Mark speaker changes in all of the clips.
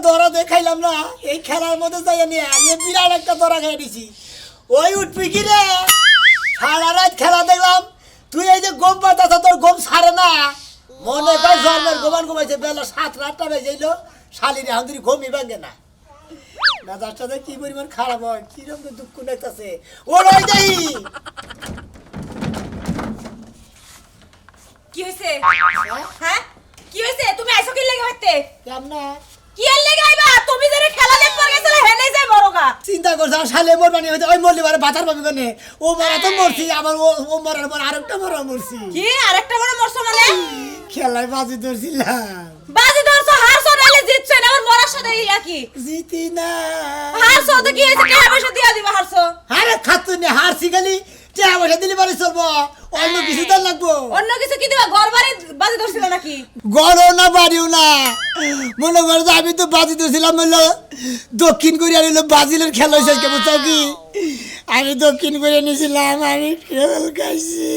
Speaker 1: ধরা দেখাইলাম না এই খেলার মধ্যে যাই নিয়ে আমি বিরাট একটা ধরা খাই দিছি ওই উঠবি কি রে সারা রাত খেলা দেখলাম তুই এই যে গম পাতাছ তোর গম ছাড়ে না মনে কর জন্মের গোমান ঘুমাইছে বেলা 7-8টা বেজে এলো শালিরে হাঁদুরি ঘুমই ভাঙে না মেজাজটা কি পরিমাণ খারাপ হয় কিরকম দুঃখ লাগতেছে ওরাই যাই
Speaker 2: কি হইছে হ্যাঁ কি হইছে তুমি আইছো কি লাগি হইতে
Speaker 1: কেমনা
Speaker 2: কি এর লাগি আইবা তুমি যারে খেলা দেখবার গেছলে হেনে যাই বড়গা
Speaker 1: চিন্তা করছ শালে মরবানি হইতে ওই মরলি বারে বাতার পাবি কোনে ও মারা তো মরছি আবার ও মরার পর আরেকটা মরা মরছি
Speaker 2: কি আরেকটা বড় মরছো মানে
Speaker 1: খেলায় বাজি ধরছিলাম
Speaker 2: বাজি ধরছো হারছো নালে জিতছেন আবার মরার সাথে কি
Speaker 1: জিতি না
Speaker 2: হারছো তো কি হইছে টাকা পয়সা দিয়া দিবা হারছো
Speaker 1: আরে খাতুনে হারছি গেলি টাকা পয়সা দিলে বাড়ি চলবো অন্য কিছু তো লাগবো
Speaker 2: অন্য কিছু কি দিবা ঘরবাড়ি বাজি ধরছিল নাকি
Speaker 1: গড়ও না বাড়িও না মনে করো যে আমি তো বাজি ধরছিলাম হলো দক্ষিণ কোরিয়ার হলো ব্রাজিলের খেলা হয়েছে কেমন চাও কি আমি দক্ষিণ কোরিয়া নিয়েছিলাম আমি খেল খাইছি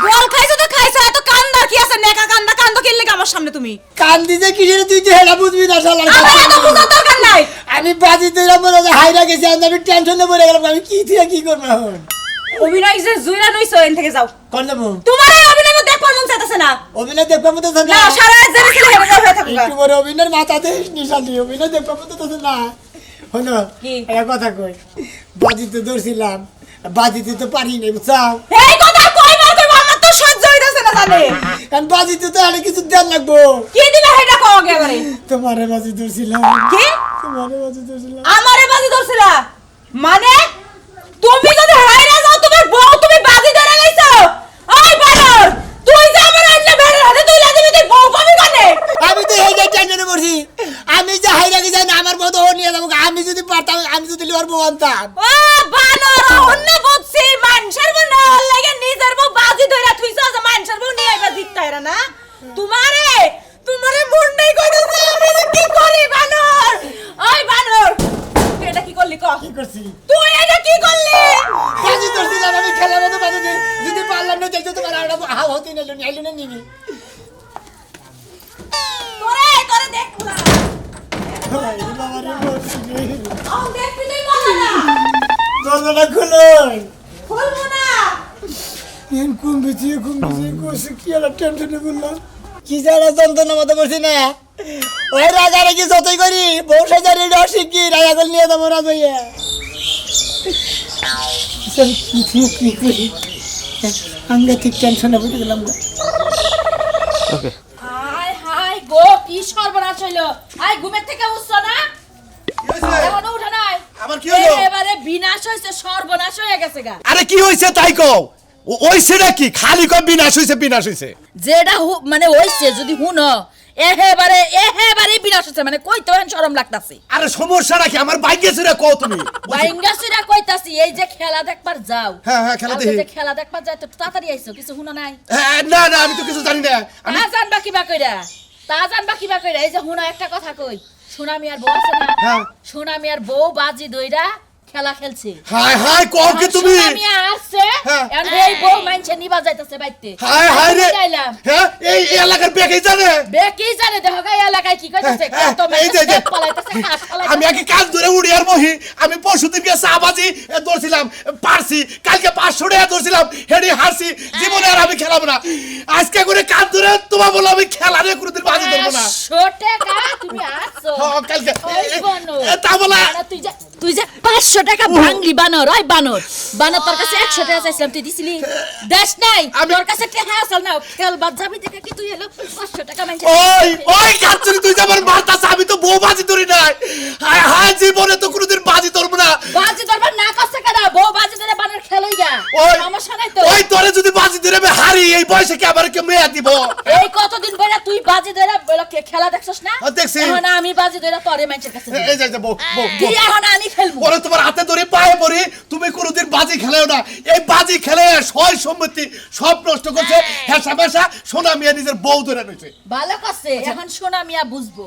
Speaker 2: গোল খাইছো তো খাইছো এত কান্দা কি আছে নেকা কান্দা কান্দো কি লাগি আমার সামনে তুমি
Speaker 1: কান্দি যে কিসের তুই তো হেলা বুঝবি না শালা
Speaker 2: আমার এত বুঝার দরকার নাই
Speaker 1: আমি বাজি ধরে মনে হয় হাইরা গেছি আমি টেনশনে পড়ে গেলাম আমি কি থেকে কি করবো এখন
Speaker 2: অভিনয় যে জুইরা নইছো এন থেকে যাও
Speaker 1: কোন দেবো
Speaker 2: তোমার এই অভিনয় দেখবার মন চাইতেছে না
Speaker 1: অভিনয় দেখবার মতো
Speaker 2: না সারা রাত জেনে ছিলে হেরে যাও থাকবা
Speaker 1: একটু বড় অভিনয়ের মাথাতে নিশানি অভিনয় দেখবার মতো তো না হলো
Speaker 2: কি?
Speaker 1: একটা কথা কই বাজিতে ধরছিলাম বাজিতে তো পারি নাই বুঝছাও
Speaker 2: এই কথা কই মার কই আমার তো সহ্য হইতাছে না জানে
Speaker 1: কারণ বাজিতে তো আরে কিছু দেন লাগবো
Speaker 2: কি দিবে হেডা কও আগে বারে
Speaker 1: তোমারে বাজি ধরছিলাম
Speaker 2: কি
Speaker 1: তোমারে বাজি ধরছিলাম
Speaker 2: আমারে বাজি ধরছিলা মানে তুমি যদি হাইরা যাও তোমার বউ তুমি বাজি ধরে লাইছো ওই বানর তুই যে আমার অন্য বেড়ার হাতে তুই লাগি তুই বউ পাবি কানে
Speaker 1: আমি তো এই টেনশনে পড়ছি আমি যে হাইরা গেছি আমার বউ তো ও নিয়ে যাবো আমি যদি পারতাম আমি যদি লিওর বউ আনতাম
Speaker 2: ও বানর অন্য বুঝছি মানুষের বউ না লাগে নিজের বউ বাজি ধরে তুইছো যে মানুষের বউ নিয়ে আইবা জিততাইরা না তোমারে মুন্ডাই কইতাছে আমি যে কি করি বানর ওই বানর তুই এটা কি করলি ক
Speaker 1: কি করছি
Speaker 2: তুই এটা কি করলি
Speaker 1: বাজি ধরছিলাম আমি খেলার মতো বাজি যদি পারলাম না দেখতে তোমার আর হাও হতে নিলো নিলো না নিবি
Speaker 2: তোরে দেখলা
Speaker 1: বাবারে বলছি
Speaker 2: ও দেখবি তুই বল না
Speaker 1: দরজাটা খুলুন
Speaker 2: খুলবো না
Speaker 1: এন কুম্বিছি কোসে কি আর টেনশনে বললাম কি জানা যন্ত্রণা মতো করছি না ওই রাগারে কি যতই করি বউ সাজারি রসি কি রাগাগল নিয়ে যাবো না ভাইয়া কি করি আঙ্গে ঠিক টেনশনে পড়ে গেলাম
Speaker 3: ওকে
Speaker 2: হায় হায় গো কি সর্বনাশ হইলো আই ঘুমের থেকে উঠছো না এখনো উঠা নাই
Speaker 4: আবার কি হলো?
Speaker 2: এবারে বিনাশ হইছে সর্বনাশ হয়ে গেছে গা
Speaker 4: আরে কি হইছে তাই কও ওইছে নাকি খালি কম বিনাশ হইছে
Speaker 2: যেটা মানে হইছে যদি হুনো এহেবারে বিনাশ হইছে মানে কইতে হেন শরম লাগতাছে
Speaker 4: আরে সমস্যা নাকি আমার বাইকে ছেড়ে কও তুমি
Speaker 2: বাইঙ্গাসিরা কইতাছি এই যে খেলা দেখবার যাও
Speaker 4: হ্যাঁ, খেলা দেখি।
Speaker 2: যে খেলা দেখবার যাই তো তাড়াতাড়ি আইছো কিছু হুনো নাই
Speaker 4: না আমি তো কিছু জানি না আমি
Speaker 2: তা জানবা কিবা কইরা এই যে হুনো একটা কথা কই সোনামি আর বউ আছে না
Speaker 4: হ্যাঁ।
Speaker 2: সোনামি আর বউ বাজি দইরা খেলা খেলছে
Speaker 4: হাই কও কি তুমি
Speaker 2: সোনামি আসছে
Speaker 4: হ্যাঁ।
Speaker 2: এখন এই বউ মানছে নিবা যাইতাছে বাইতে
Speaker 4: হাই রে
Speaker 2: যাইলাম
Speaker 4: হ্যাঁ এই এলাকার বেকেই জানে
Speaker 2: বে কি জানে দেখো গা এই এলাকায় কি কইতাছে
Speaker 4: হ্যাঁ,
Speaker 2: কত
Speaker 4: এই যে,
Speaker 2: মেয়ে পালাইতাছে কাজ পালাইতাছে
Speaker 4: আমি আগে কাজ ধরে উড়ি আর বহি আমি পরশুদিন কে সাবাজি ধরছিলাম পারছি কালকে 500 টাকা ধরছিলাম হেডি হারছি জীবনে আর আমি খেলাবো না আজকে করে কাজ ধরে তোমার বলো আমি খেলা রে কোনোদিন বাজি ধরবো না
Speaker 2: ছোটে কা তুমি আসছো
Speaker 4: হ্যাঁ কালকে
Speaker 2: ওই বানর।
Speaker 4: তা বলা
Speaker 2: বানর, তুই যে 500 টাকা ভাঙলি বানর ওই বানর তোর কাছে 100 টাকা চাইছিলাম তুই দিছিলি দেশ নাই
Speaker 4: আমি-
Speaker 2: তোর কাছে টাকা আসল না খেল বাদ যাবি দেখে কি তুই এলো 500 টাকা মাইছে
Speaker 4: ওই কাচ্চুরি তুই যে আমার মারতাছ আমি তো বউ বাজি ধরি নাই হাই জীবনে তো কোনোদিন বাজি ধরবো না
Speaker 2: বাজি ধরবার না কাছে কাটা বউ বাজি ধরে বানর খেলই গা
Speaker 4: ওই
Speaker 2: সমস্যা নাই তো
Speaker 4: ওই তোরে যদি বাজি ধরে আমি হারি এই বয়সে কি আবার কে মেয়ে দিব
Speaker 2: এই কতদিন পরে তুই বাজি ধরে খেলা দেখছস না
Speaker 4: দেখছি।
Speaker 2: এখন আমি বাজি ধরে তোরে মাইছের কাছে
Speaker 4: এই যে বউ
Speaker 2: তুই এখন আমি খেলবো
Speaker 4: ওরে তোমার হাতে ধরে পায়ে পড়ি তুমি কোনোদিন বাজি খেলেও না এই বাজি খেলে সয় সম্পত্তি সব নষ্ট করছে হেসা মেশা সোনা মিয়া নিজের বউ ধরে রয়েছে
Speaker 2: ভালো করছে এখন সোনা মিয়া বুঝবো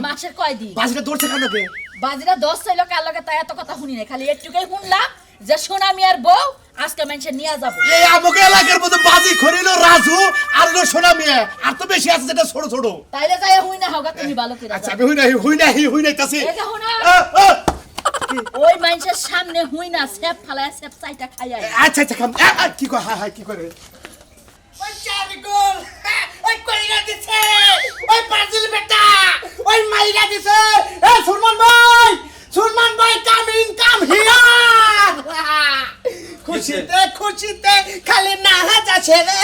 Speaker 2: মাসের কয়দিন
Speaker 4: বাজিটা ধরছে কেন কে
Speaker 2: বাজিরা 10 ছিল কার লগে তাই এত কথা শুনি না খালি একটুকুই শুনলাম যে সোনা মিয়ার বউ আজকে মানুষে নিয়ে যাবো।
Speaker 4: এই আমাকে এলাকার মধ্যে বাজি খরিলো রাজু আর হলো সোনা মিয়া আর তো বেশি আছে যেটা ছোট ছোট।
Speaker 2: তাইলে যাই হুই না হোগা তুমি ভালো করে
Speaker 4: আচ্ছা
Speaker 2: যাও।
Speaker 4: আমি হুই নাই তাছি।
Speaker 2: এই যে হুনা ওই মানুষের সামনে হুই না সেপ ফালায় সেপ চাইটা খাইয়া।
Speaker 4: আচ্ছা আচ্ছা খাম কি কয় হাই কি করে
Speaker 1: ওই চারি গোল ওই কইরা দিছে ওই ব্রাজিল বেটা ওই মাইরা দিছে এ সুলমান ভাই কাম হিয়ার খুশিতে খালি না হাজাছে রে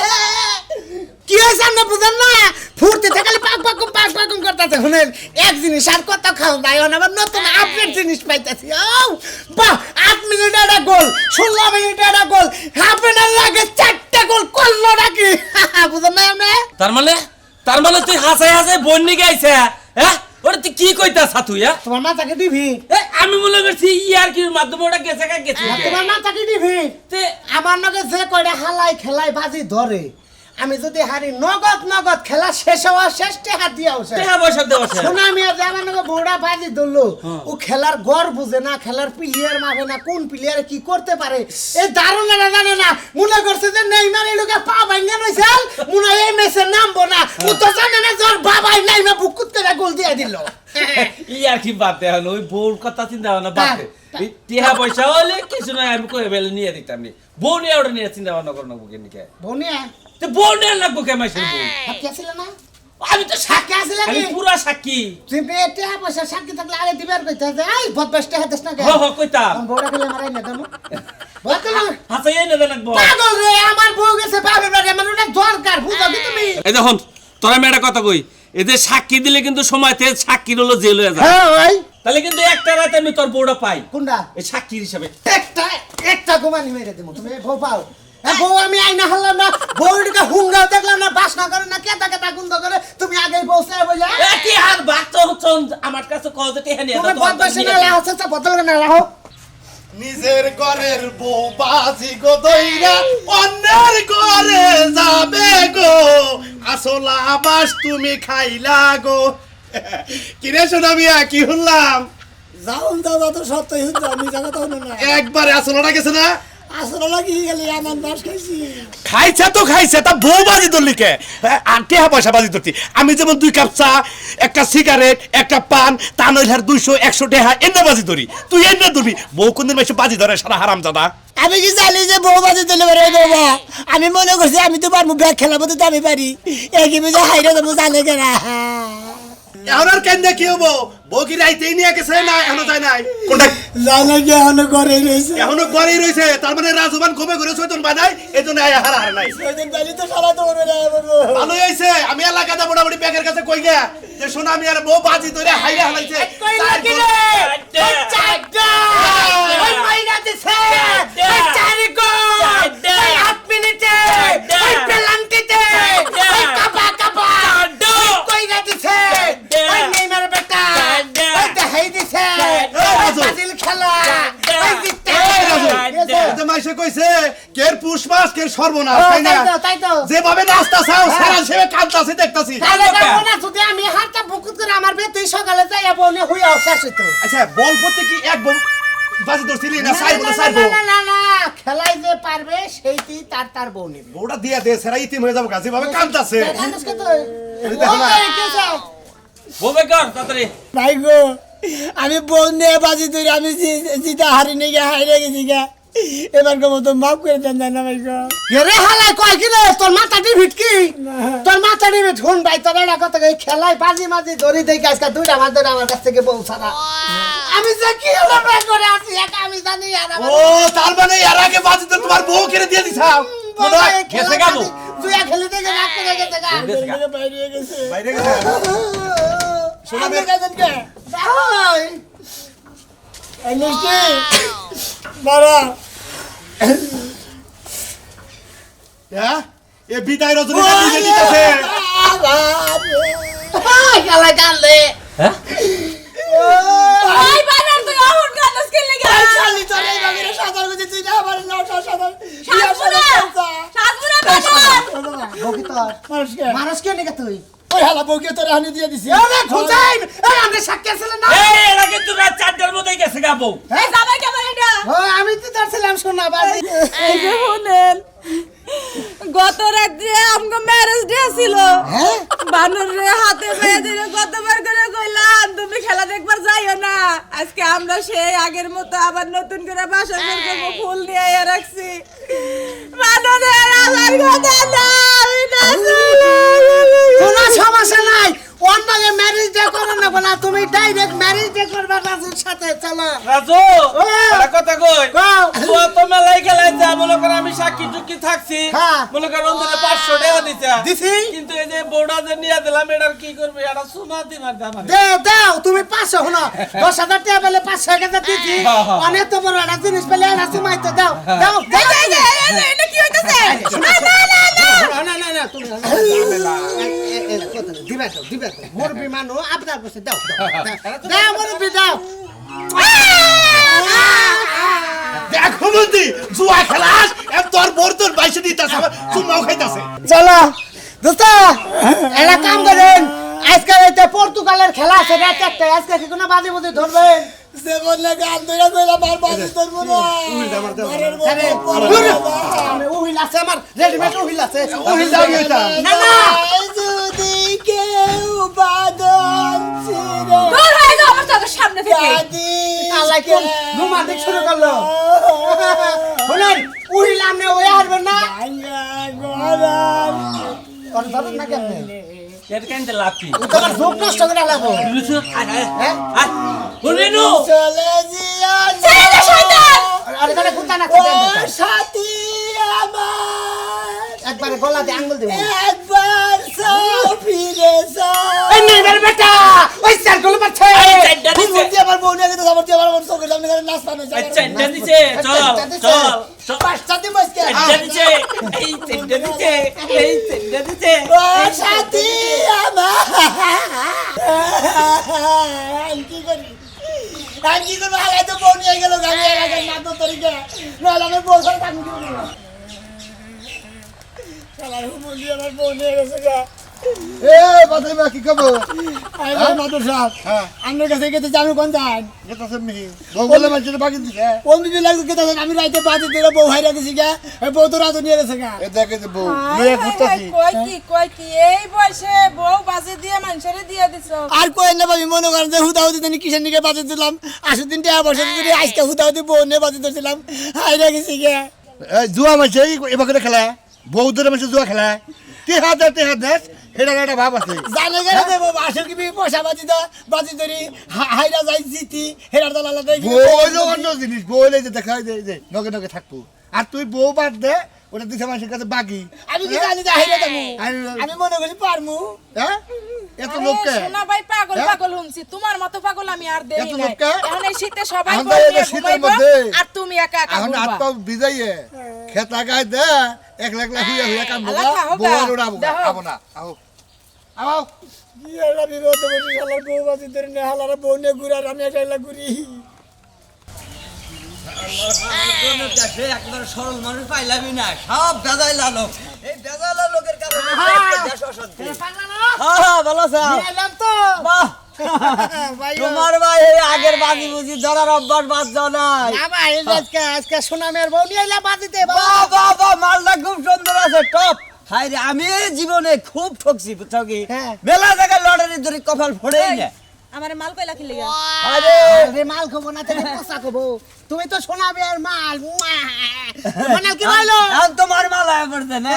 Speaker 1: কি হইছে আপনি বুঝেন না ফুর্তিতে খালি পাক পাকুম করতেছে শুনেন এক জিনিস আর কত খাও ভাই আবার নতুন আপডেট জিনিস পাইতেছি ও বাহ 8 মিনিট একটা গোল 16 মিনিট একটা গোল হাফ এন আওয়ার লাগে 4টা গোল করলো নাকি বুঝেন না আপনি
Speaker 3: তার মানে তুই হাসাই বন্নি গাইছে হ্যাঁ ওটা তুই কি কইতাছ তুই হ্যাঁ
Speaker 1: তোমার মাথাকে দিবি
Speaker 3: আমি মনে করছি ইয়ার কি মাধ্যমে ওটা গেছে
Speaker 1: তোমার মাথাকে দিবি
Speaker 3: তে
Speaker 1: আমার নগে যে কয়টা হালাই খেলাই বাজি ধরে আমি যদি হারি নগদ খেলা শেষ হওয়া শেষ টেহা দিয়া হচ্ছে
Speaker 3: টাকা পয়সা দেওয়া
Speaker 1: শোনা আমি আজ আমার নগে বড়া বাজি ধরলো ও খেলার গড় বুঝে না খেলার প্লেয়ার মাপে না কোন প্লেয়ারে কি করতে পারে এই দারুণরা জানে না মনে করছে যে নেইমার এই লোকে পা ভাঙা নইছাল মনে এই ম্যাচে নামবো না ও তো জানে না জোর বাবাই নাইমা বুকুত করে গোল দিয়ে দিল
Speaker 3: ইয়ার কি বাদ দে হলো ওই বউর কথা চিন্তা ভাবনা বাদ দে টাকা পয়সা হলে কিছু নয় আমি কই বেলে নিয়ে দিতাম নি বউ নিয়ে ওটা নিয়ে চিন্তা ভাবনা করো না বুকে নিকে
Speaker 1: বনিয়া
Speaker 3: তো বউ নিয়ে লাগবো কে মাসের বউ
Speaker 1: সাক্ষী আছিল না
Speaker 3: আমি তো
Speaker 1: সাক্ষী আছিল
Speaker 3: আমি
Speaker 1: কি
Speaker 3: পুরা সাক্ষী
Speaker 1: তুমি টেহা পয়সা সাক্ষী থাকলে আগে দিবার কইতে যে এই বদমাস টেহা দেশ না
Speaker 3: কইতাম
Speaker 1: বড়া খেলে মারাই না দেবো বলতে না
Speaker 3: হাসাই এনে দে লাগবো
Speaker 1: পাগল রে আমার বউ গেছে বাপের বাড়ি আমার ওটা দরকার বুঝো কি তুমি
Speaker 3: এই দেখুন তোরা আমি একটা কথা কই এদের সাক্ষী দিলে কিন্তু সময়তে সাক্ষী হলো জেল হয়ে যায়
Speaker 1: হ্যাঁ ভাই
Speaker 3: তাহলে কিন্তু একটা রাতে আমি তোর বউটা পাই
Speaker 1: কোনটা
Speaker 3: এই সাক্ষীর হিসাবে
Speaker 1: একটা ঘুমানি মেরে দেবো তুমি বউ পাও বউ আমি আইনা হারলাম না বউটাকে হুঙ্গাও দেখলাম না বাসনা করে না কেটা গুন্দ করে তুমি আগেই বসে বলে
Speaker 3: কি আর বাচ্চা হচ্ছে আমার কাছে কজে টেহা নিয়ে
Speaker 1: তুমি বদমাশি না লাহছে বদল না লাহো
Speaker 4: নিজের ঘরের বউ বাজি গো দইরা অন্যের ঘরে যাবে গো আসলা আবাস তুমি খাইলা গো কিরে সোনা মিয়া কি হলাম
Speaker 1: যাও দাদা তো সত্যি হচ্ছে আমি জায়গা তো না
Speaker 4: একবারে আসলাটা গেছে না
Speaker 1: আসলে লাগি গেলি আমার বাস খাইছি
Speaker 4: খাইছে তা বউ বাজি ধরলি কে আর টেহা পয়সা বাজি ধরতি আমি যেমন 2 কাপ চা একটা সিগারেট একটা পান তা নইলে 200 100 টেহা এনে বাজি ধরি তুই এনে ধরবি বউ কোনদিন মাসে বাজি ধরে সারা হারাম জাদা
Speaker 1: আমি কি জানি যে বউ বাজি দিলে পারে বাবা আমি মনে করছি আমি তো পারবো ব্যাগ খেলাবো তো আমি পারি একই বুঝে হাইরে দেবো জানে কেনা
Speaker 4: এখন আর কেন কি হবো বউ কি রাইতেই নিয়ে গেছে না এখনো যায় নাই কোনটা
Speaker 1: জানে কি এখনো করে রয়েছে
Speaker 4: এখনো ঘরেই রয়েছে তার মানে রাজবান কমে করে চৈতন বানাই এজন্য হারা নাই
Speaker 1: ওইদিন তাইলে তো সারা তো ওরে
Speaker 4: ভালো হইছে আমি এলাকাতে মোটামুটি ব্যাগের কাছে কই গিয়া যে শোনা আমি আর বউ বাজি ধরে হাইরে হালাইছে
Speaker 1: ওই মাইরা দিছে ওই চারি গোল ওই 8 মিনিটে ওই পেনাল্টিতে ওই কাপা কইরা দিছে ওই নেইমার বেটা ওই দেখাই দিছে ওই ব্রাজিল খেলা ওই জিততে
Speaker 4: এতে মাইসে কইছে কের পুষ মাস কের সর্বনাশ তাই না
Speaker 1: তাই তো
Speaker 4: যেভাবে নাস্তা চাও সারা সেবে কাঁদতাছি দেখতাছি
Speaker 1: তাহলে যাবো না যদি আমি হাতটা বুকুত করে আমার বে তুই সকালে যাই বনে হই অবশেষ তো
Speaker 4: আচ্ছা বল প্রতি কি এক বল বাজি ধরছিলি না সাই বলে সাই বল
Speaker 1: না খেলাই যে পারবে সেইটি তার বউ নিবে
Speaker 4: বউটা দিয়া দে সেরা ইতিম হয়ে যাবো কাজে ভাবে কাঁদতাছে
Speaker 1: কান্দসকে তো
Speaker 4: দেখো না।
Speaker 3: বউবে কর তাড়াতাড়ি
Speaker 1: ভাই গো আমি বউ নিয়ে বাজি ধরে আমি জিতা হারি নিয়ে গিয়ে হাইরে গেছি গা এবার মতো মাফ করে দেন না ভাই গো রে হালাই কয় কি রে তোর মাথাটি ভিটকি তোর মাথাটি ভিট শুন ভাই তোর এটা কথা খেলাই বাজি মাজি ধরি দেই আজকে 2টা মাস ধরে আমার কাছ থেকে বউ ছাড়া আমি যে কি হলো ভাই করে আছি একা আমি জানি আর
Speaker 4: ও তার মানে এর আগে বাজি তো তোমার বউ কিনে দিয়ে দিছাও মনে হয়
Speaker 3: গেছে গাবো
Speaker 1: দুইয়া খেলে দেখে রাগ করে গেছে গা বাইরে গেছে
Speaker 4: বাইরে গেছে শোনা
Speaker 1: আমার কাছে কে ভাই এই মিষ্টি বাবা
Speaker 4: হ্যাঁ এ বিদায় রজনী দিয়ে দিতেছে
Speaker 1: খেলা কান্দে
Speaker 3: হ্যাঁ
Speaker 2: ওই বানার তুই আউট গানস কে লাগা
Speaker 1: শালি তোর এই বাগের সাদার গদি তুই না আমার নাও সাদা
Speaker 2: সাজপুরা বানার
Speaker 1: মানুষকে নিকে তুই ওই হালা বউকে তোর হানি দিয়ে দিছি আরে খোঁজাই আমরা সাক্ষী ছিল না
Speaker 3: এই এরা কিন্তু রাত 4টার মধ্যে গেছে গাবো
Speaker 2: এই জামাই কেমন এটা
Speaker 1: ও আমি তো ধরছিলাম সোনা বাজি
Speaker 2: এই যে শুনেন গত রাত্রে আমগো ম্যারেজ ডে ছিল
Speaker 1: হ্যাঁ
Speaker 2: বানর রে হাতে পেয়ে দিলে কতবার করে কইলাম তুমি খেলা দেখবার যাইও না আজকে আমরা সেই আগের মতো আবার নতুন করে বাসা করব ফুল নিয়ে রাখছি বানরের আমার কথা না আমি না
Speaker 1: কোনো সমস্যা নাই অন্যকে ম্যারেজ ডে করো না বলা তুমি ডাইরেক্ট ম্যারেজ ডে করবে রাজুর সাথে চলো
Speaker 3: রাজু
Speaker 1: ও।
Speaker 3: একটা কথা কই
Speaker 1: কও।
Speaker 3: তুই তো মেলাই খেলাই যা মনে কর আমি সাক্ষী চুক্তি থাকছি
Speaker 1: হ্যাঁ।
Speaker 3: মনে কর অন্তরে 500 টাকা দিছা
Speaker 1: দিছি।
Speaker 3: কিন্তু এই যে বউটা যে নিয়ে দিলাম এটার কি করবে এটা সোনা দিমার দাম
Speaker 1: দে দাও তুমি 500 হলো 10,000 টাকা পেলে 500 টাকা দিছি
Speaker 3: হ্যাঁ, হ্যাঁ।
Speaker 1: অনেক তো বড় একটা জিনিস পেলে না তুমি তো দাও দাও
Speaker 2: এটা কি হইতাছে না না না
Speaker 1: না তুমি দিবে তো মুরবি মানো আপনার কাছে দাও দাও মুরবি দাও
Speaker 4: দেখো বন্ধু জুয়া খেলাস এ তোর বোর তোর বাইশে দিতাছে আমার চুমাও খাইতাছে
Speaker 1: চলো দোস্ত এটা কাম করেন আজকে এটা পর্তুগালের খেলা আছে রাত একটা আজকে কি কোনো বাজি বুঝি ধরবেন সে বললে গান ধরে ধরে বার বাজি ধরবো না আমি উহিল আছে আমার রেডিমেড উহিল আছে উহিল দাও এটা না না যদি কেউ বাদন ছিড়ে
Speaker 2: দূর হয়ে যাও আমার চোখের সামনে থেকে
Speaker 1: আল্লাহ কোন ঘুমাতে শুরু করলো শুনেন উহিল আপনি ওই হারবেন না কোন ধরুন না কেমনে
Speaker 3: এর কেনতে লাভ কি
Speaker 1: তোমার যোগ নষ্ট করে লাগবো হ্যাঁ
Speaker 3: বলিনু
Speaker 1: চলে জিয়া
Speaker 2: ছেড়ে দে শয়তান
Speaker 1: আরে করে কুত্তা না সাথী আমার একবার গলাতে আঙ্গুল দেব একবার সব ফিরে যাও এই মেয়ের বেটা ওই স্যার গুলো পাচ্ছে তুমি আমার বউ নিয়ে গেছে আমার দিয়ে আমার চোখের সামনে করে নাচ পানো
Speaker 3: আচ্ছা এটা দিছে চল চল
Speaker 1: পাঁচটা দিন বসকে
Speaker 3: এটা দিছে এই এটা দিছে এই এটা দিছে
Speaker 1: ও সাথী আমার কি করি কি করবো হালাই তো বউ নিয়ে গেল গাড়ি এলাকায় মাত্র তরিকা নাহলে আমি বউ করে কাম করবো শালার হুমুলি আমার বউ নিয়ে গেছে গা
Speaker 4: এ বাদে মা কি কব
Speaker 1: আরে মাদুর সাহেব
Speaker 4: হ্যাঁ
Speaker 1: আমার কাছে গেতে জানো কোন যান
Speaker 4: গেতাছে মি বউ বলে মাঝে বাকি দিছে
Speaker 1: অমনি দিন লাগছে গেতে আমি রাইতে বাজে দিলে বউ হাইরা গেছি গা ওই বউ তো রাজু নিয়ে গেছে গা
Speaker 4: এ দেখে যে বউ নিয়ে ঘুরতাছি
Speaker 2: কই কি এই বয়সে বউ বাজে দিয়ে মানুষেরে দিয়ে দিছ
Speaker 1: আর কই না ভাবি মনে করেন যে হুদাও দিতে কিসের নিকে বাজে দিলাম 80 দিন টাকা বসে দিতে আজকে হুদাও দিয়ে বউ নিয়ে বাজে দিছিলাম হাইরা গেছি গা
Speaker 4: এই জুয়া মাঝে এবারে খেলা বউদের মাঝে জুয়া খেলা তে হাত এটা একটা ভাব আছে
Speaker 1: জানে গেলে দেবো আসল কি পয়সা বাজি ধরি হাইরা যাই জিতি হেরার দলালা দেখি
Speaker 4: বউ হইলো অন্য জিনিস বউ হইলে যে দেখা যায় যে নগে নগে থাকবো আর তুই বউ বাদ দে ওটা দিছে মানুষের কাছে বাকি
Speaker 1: আমি কি জানি যে হাইরা দেবো
Speaker 4: আমি-
Speaker 1: আমি মনে করি পারমু
Speaker 4: হ্যাঁ এত লোককে
Speaker 2: সোনা ভাই পাগল
Speaker 4: হ্যাঁ?
Speaker 2: পাগল হুনছি তোমার মতো পাগল আমি আর দেই
Speaker 4: এত
Speaker 2: নাই
Speaker 4: লোককে?
Speaker 2: এখন এই শীতে সবাই
Speaker 4: এখন
Speaker 2: বউ
Speaker 4: তো
Speaker 2: নিয়ে
Speaker 4: এই শীতের
Speaker 2: ঘুমাইবো,
Speaker 4: মধ্যে।
Speaker 2: আর তুমি একা একা
Speaker 4: এখন
Speaker 2: ঘুরবা।
Speaker 4: হাত পাও ভিজাইয়ে খেতা গায়ে দে একলা একলা হুইয়া কাম
Speaker 2: আলা
Speaker 4: বলা
Speaker 2: খাও
Speaker 4: বউ
Speaker 2: গা,
Speaker 4: আর উড়াবো
Speaker 2: দেখো।
Speaker 4: আবো না আও আও
Speaker 1: কি একটা বিপদ বসে হালার বউ বাজি ধরে নে হালার বউ নিয়ে ঘুরে আর আমি একটা ঘুরি
Speaker 5: একবার সরল মানুষ পাইলামই না সব দাদাই লালো এই দাদা লোকের কারণে দেশ অশান্তি হ্যাঁ ভালো স্যার
Speaker 1: এলাম তো
Speaker 5: বাহ
Speaker 1: ভাই
Speaker 5: তোমার ভাই এই আগের বাজি বুঝি ধরার অভ্যাস বাদ দাও নাই
Speaker 1: আমার আজকে সোনামের বউ নিয়ে এলাম বাজিতে
Speaker 5: বাহ বাহ বাহ মালটা খুব সুন্দর আছে টপ হাই রে আমি এই জীবনে খুব ঠকছি বুঝছো কি
Speaker 1: হ্যাঁ।
Speaker 5: মেলা জায়গায় লটারি ধরে কপাল ফোড়েই না
Speaker 2: আমারে মাল কইলা কি লাগা
Speaker 5: আরে
Speaker 1: আরে মাল খাবো না তাহলে পোষা খাবো তুমি তো সোনাবে আর মাল মানে কি বলো
Speaker 5: এখন তোমার মালা পড়ছে না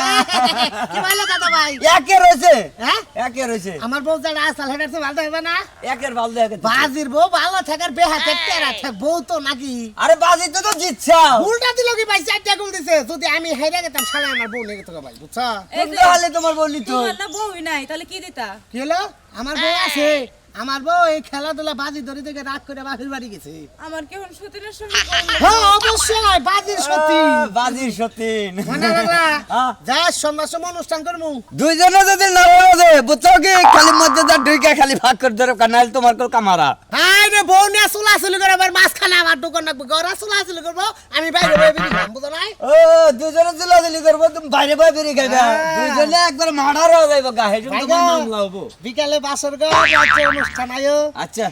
Speaker 1: কি বলো দাদা ভাই
Speaker 5: একে রয়েছে
Speaker 1: হ্যাঁ
Speaker 5: একে রয়েছে
Speaker 1: আমার বউ যারা আসল হেটার তো ভালো হবে না
Speaker 5: একের ভাল দেখে
Speaker 1: বাজির বউ ভালো থাকার বেহাতে তেরা থাক বউ তো নাকি
Speaker 5: আরে বাজি তো জিতছাও
Speaker 1: উল্টা দিল কি ভাই চারটা গোল দিছে যদি আমি হেরে গেতাম সারা আমার বউ নিয়ে গেতো ভাই বুঝছো
Speaker 2: এই
Speaker 5: তুমি
Speaker 2: যে
Speaker 5: হলে তোমার বলি তো
Speaker 2: তোমার না বউই নাই তাহলে কি দিতা
Speaker 1: কি হলো আমার বউ আছে আমার বউ এই খেলাধুলা বাজি ধরে থেকে রাগ করে বাপের বাড়ি গেছে
Speaker 2: আমার কেমন সতীনের সঙ্গে করলে
Speaker 1: হ্যাঁ অবশ্যই বাজির সত্যি
Speaker 5: বাজির সতীন
Speaker 1: মানে দাদা
Speaker 5: হ্যাঁ।
Speaker 1: যা সন্ন্যাসম অনুষ্ঠান করবো
Speaker 5: দুইজনে যদি না বলে বুঝছো কি খালি মধ্যে যা ঢুইকা খালি ভাগ করে ধরো কানাইল তোমার কল কামারা
Speaker 1: হাই রে করে বউ নিয়ে চলাচলি করে আবার মাঝখানে আমার দোকান রাখবো ঘরে চলাচলি করবো আমি বাইরে বাইরে বেরিয়ে যাবো, বুঝো নাই?
Speaker 5: ও দুজনে চিল্লাচিল্লি করবো তুমি বাইরে বাইরে বেরিয়ে খাইবা দুজনে একবার মার্ডার হয়ে যাইব গাহে
Speaker 1: ভাই
Speaker 5: তোমার
Speaker 1: গো,
Speaker 5: মামলা হবো
Speaker 1: বিকালে বাসর গো রাজ্য অনুষ্ঠান আয়ো
Speaker 5: আচ্ছা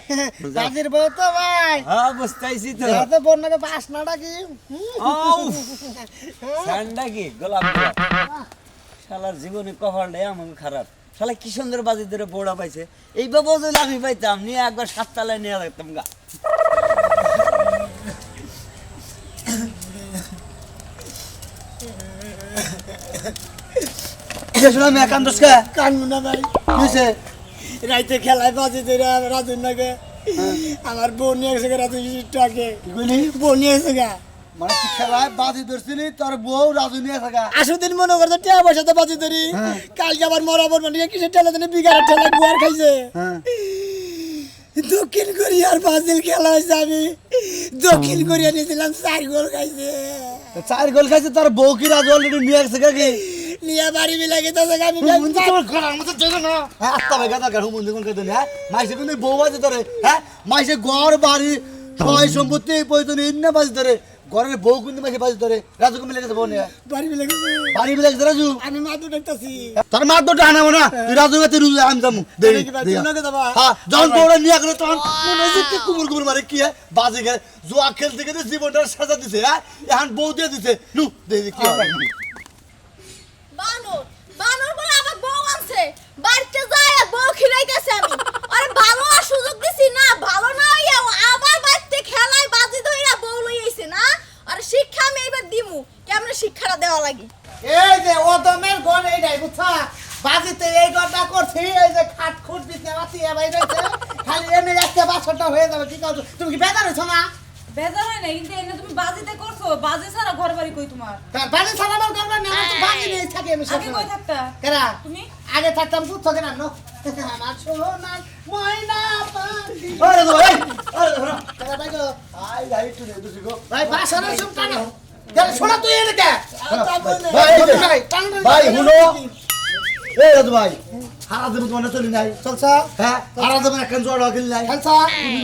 Speaker 1: কাজের বউ তো ভাই
Speaker 5: হ্যাঁ বুঝতেছি তো
Speaker 1: তো বন্যাকে বাস না ডাকি
Speaker 5: আউফ ঠান্ডা কি গোলাপ গোলাপ শালার জীবনে কপালটাই আমার খারাপ শালা কি সুন্দর বাজি ধরে বড়া পাইছে এই বাবু যদি আমি পাইতাম নিয়ে একবার 7 তলায় নিয়ে রাখতাম গা শুনলাম একান্তসকা
Speaker 1: কানু না ভাই
Speaker 5: কিসে
Speaker 1: রাইতে খেলায় বাজে ধরে রাজুর নাকি আমার বউ নিয়ে এসে রাজু টাকে বউ নিয়ে এসে গা
Speaker 5: মানে তুই খেলায় বাজি ধরছিলি তোর বউ রাজু নিয়ে থাকা
Speaker 1: আসো দিন মনে করতো টিয়া পয়সাতে বাজি ধরি কালকে আবার মরাবর মানে কিসের ঠেলা দিনে বিঘারের ঠেলা গুয়ার খাইছে দক্ষিণ কোরিয়ার ব্রাজিল খেলা হয়েছে আমি দক্ষিণ কোরিয়া নিয়েছিলাম 4 গোল খাইছে
Speaker 5: 4 গোল খাইছে তোর বউ কি রাজু অলরেডি নিয়ে আসছে কি
Speaker 1: নিয়ে বাড়ি বিলাগে তো আমি
Speaker 5: তোর ঘরের মধ্যে জেগে না হ্যাঁ আত্মা ভাই গাদা গাড়ু মন্দির কোন কইতো হ্যাঁ মাইসে কিন্তু বউ বাজে ধরে হ্যাঁ মাইসে ঘর বাড়ি সয় সম্পত্তি প্রয়োজন ইন্না বাজে ধরে ঘরের বউ কিন্তু মাইসে বাজে ধরে রাজু কমে লেগেছে বউ নিয়ে
Speaker 1: বাড়ি বিলাগে
Speaker 5: বাড়ি লেগেছে রাজু
Speaker 1: আমি মাদু দেখতাছি
Speaker 5: তোর মার তো আনাবো না তুই রাজু কাছে রুজে আমি যাবো
Speaker 1: দেখি কি ভাই, তুই নাকি যাবা?
Speaker 5: হ্যাঁ যখন বউরা নিয়ে গেলে তখন মনে হচ্ছে তুই কুমুর কুমুর মারে কি হ্যাঁ বাজে খেলে জুয়া খেলতে খেলতে জীবনটা সাজা দিছে হ্যাঁ এখন বউ দিয়ে দিছে নু দেখি কি হয়
Speaker 2: বানর বানর বলে আমার বউ আনছে বাড়িতে যায় আর বউ খিলাইতেছে আমি আরে ভালো আর সুযোগ দিছি না ভালো না হইয়া আবার বাড়িতে খেলায় বাজি ধইরা বউ লই আইছে না আর শিক্ষা আমি এবার দিমু কেমনে শিক্ষাটা দেওয়া লাগি
Speaker 1: এই যে ওদমের গন এইটাই বুঝছা বাজিতে এই গনটা করছি এই যে খাট খুট বিছনা মাছি এবাই রইছে খালি এমনি একটা বাছরটা হয়ে যাবে কি কও তুমি কি বেজার হইছো না
Speaker 2: বেজার হয় না কিন্তু এনে তুমি বাজিতে করছো বাজি ছাড়া ঘর বাড়ি কই তোমার
Speaker 1: তার বাজি ছাড়াবার করবে না আমি তো বাজি নেই থাকি আমি সব
Speaker 2: আগে কই থাকতা
Speaker 1: কেরা
Speaker 2: তুমি
Speaker 1: আগে থাকতাম তুই থাকে না নো আমার সোনা ময়না পাখি
Speaker 5: আরে তো ভাই আরে ধরো
Speaker 1: কেরা ভাই গো
Speaker 5: আই যাই একটু দে তুই গো
Speaker 1: ভাই বাসরে সব টানো কেন শোনা তুই এনে কে
Speaker 5: ভাই ভাই হুনো এই রাজু ভাই হারা দেব তোমার চলি নাই
Speaker 1: চলছা
Speaker 5: হ্যাঁ হারা দেব একখান জোড়া খেল নাই
Speaker 1: খেলছা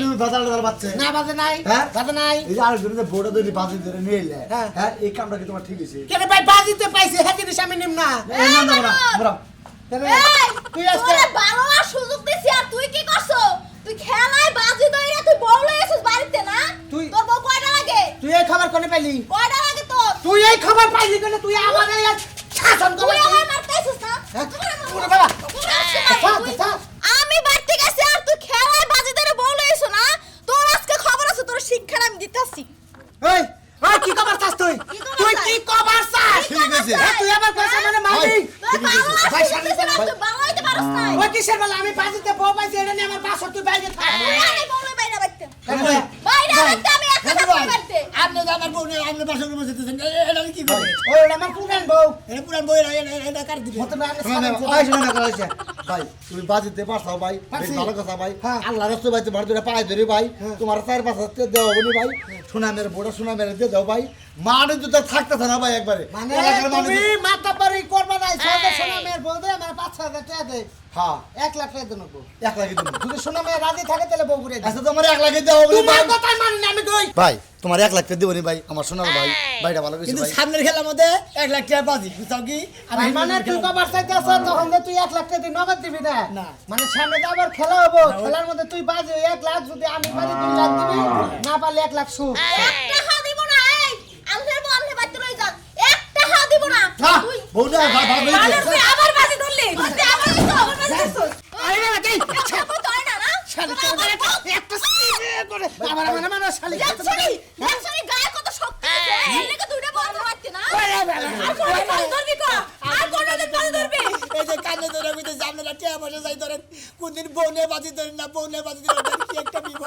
Speaker 5: তুমি বাজার বাজার বাচ্চা
Speaker 1: না বাজে নাই
Speaker 5: হ্যাঁ?
Speaker 1: বাজে নাই
Speaker 5: এই যে আর জন্য বড় দড়ি বাজি ধরে নিয়ে এলে
Speaker 1: হ্যাঁ।
Speaker 5: হ্যাঁ এই কামটা কি তোমার ঠিক আছে
Speaker 1: কেন ভাই বাজিতে পাইছি হাতি দিছ আমি নিম না
Speaker 5: এই না না বড়
Speaker 2: এই
Speaker 1: তুই আজকে
Speaker 2: তোরে ভালো আর সুযোগ দিছি আর তুই কি করছো তুই খেলায় বাজি ধইরা তুই বউ লই আইছিস বাড়িতে না
Speaker 1: তুই-
Speaker 2: তোর বউ কয়টা লাগে
Speaker 1: তুই এই খবর কোনে পাইলি
Speaker 2: কয়টা লাগে তোর
Speaker 1: তুই এই খবর পাইলি কেন তুই আমাদের এই শাসন
Speaker 2: তুই
Speaker 1: করে
Speaker 2: আমার মারতেছিস না
Speaker 1: হ্যাঁ?
Speaker 2: তুই
Speaker 1: ওরে বাবা।
Speaker 2: আমি বাড়িতে গেছি আর তুই খেলায় বাজি ধরে বউ লই আইছো না তোর আজকে খবর আছে তোর শিক্ষাটা আমি দিতাছি
Speaker 1: এই ওই কি খবর চাস তুই
Speaker 2: কি খবর
Speaker 1: তুই
Speaker 2: চাস?
Speaker 1: কি খবর চাস
Speaker 5: ঠিক আছে।
Speaker 1: হ্যাঁ, তুই আবার কইছ মানে মারি
Speaker 2: তোর ভালো আর
Speaker 1: ভাই,
Speaker 2: সুযোগ দিছি না,
Speaker 1: ভাই।
Speaker 2: তুই ভালো হইতে পারছ না
Speaker 1: ওই কিসের বলে আমি বাজিতে বউ পাইছি এটা নিয়ে আমার পাশে তুই বাইরে থাক
Speaker 2: তুই আগে বউ লই বাইরে বাইতে
Speaker 1: কেন?
Speaker 2: বাইরে বাইতে আমি একটা
Speaker 1: কেন ভাই?
Speaker 2: বাড়িতে
Speaker 1: আপনি তো আমার বউ নিয়ে আপনি পাশে রুমে যেতেছেন এটা কি করে ওই এটা আমার পুরান বউ এটা পুরান বউ এটা কার দিবে মত না
Speaker 5: ভাই শুনে না কইছে ভাই তুমি বাজিতে পারছো ভাই বেশ
Speaker 1: পারছি।
Speaker 5: ভালো কথা ভাই
Speaker 1: হ্যাঁ।
Speaker 5: আল্লাহ রাস্তা ভাই তোমার ধরে পায়ে ধরে ভাই তোমার 4-5 হাতে দেও বলি ভাই সোনা মেরে বড় সোনা মেরে দিয়ে দাও ভাই মানে তো থাকতেছ না ভাই একবারে
Speaker 1: মানে
Speaker 5: এলাকার মানুষ
Speaker 1: তুমি মাথা পারি করবা না সদা সোনা মেয়ের বউ দে আমার 5,000 টাকা দে
Speaker 5: হ্যাঁ
Speaker 1: 1 লাখ টাকা দেবো
Speaker 5: 1 লাখ দিন
Speaker 1: যদি সোনা মেয়ে রাজি থাকে তাহলে বউ ঘুরে
Speaker 5: আচ্ছা তোমার 1 লাখ দাও বলি
Speaker 1: তোমার
Speaker 5: ভাই
Speaker 1: কথাই মানি না আমি কই
Speaker 5: ভাই তোমার 1 লাখ দিবনি ভাই আমার সোনার ভাই ভাইটা ভালো কইছে
Speaker 1: কিন্তু
Speaker 5: ভাই
Speaker 1: সামনের খেলার মধ্যে 1 লাখ টাকা বাজি বুঝছো কি আমি মানে তুই কবার চাইতেছ তখন যে তুই 1 লাখ টাকা নগদ দিবি না
Speaker 5: না।
Speaker 1: মানে সামনে তো আবার খেলা হবো খেলার মধ্যে তুই বাজি 1 লাখ যদি আমি বাজি 2 লাখ দিবি না পারলে 1 লাখ সুদ
Speaker 2: একটা হা দিব না এই আমদের বউ আমদের বাড়িতে লই যান একটা হা দিব না
Speaker 5: না
Speaker 2: তুই
Speaker 5: বউটা ভালো
Speaker 2: বানর তুই
Speaker 5: কইছে
Speaker 2: আবার বাজি ধরলি তুই আবার তো আবার বাজি ধরছিস
Speaker 1: আরে না দেই
Speaker 2: তুই তো না না
Speaker 1: শালি তো একটা করে আমার মানে মানে শালি
Speaker 2: লেপসারি গায়ে কত শক্তি আছে এর লেগে দুইটা বলতে পারতি না আর কোন বাজি ধরবি কো আর কোন বাজি ধরবি
Speaker 1: এই যে কানে ধরে কইতে সামনে টিয়া বসে যাই ধরেন কোনদিন বউনে বাজি ধরেন না বউনে বাজি ধরেন কি একটা বিপদ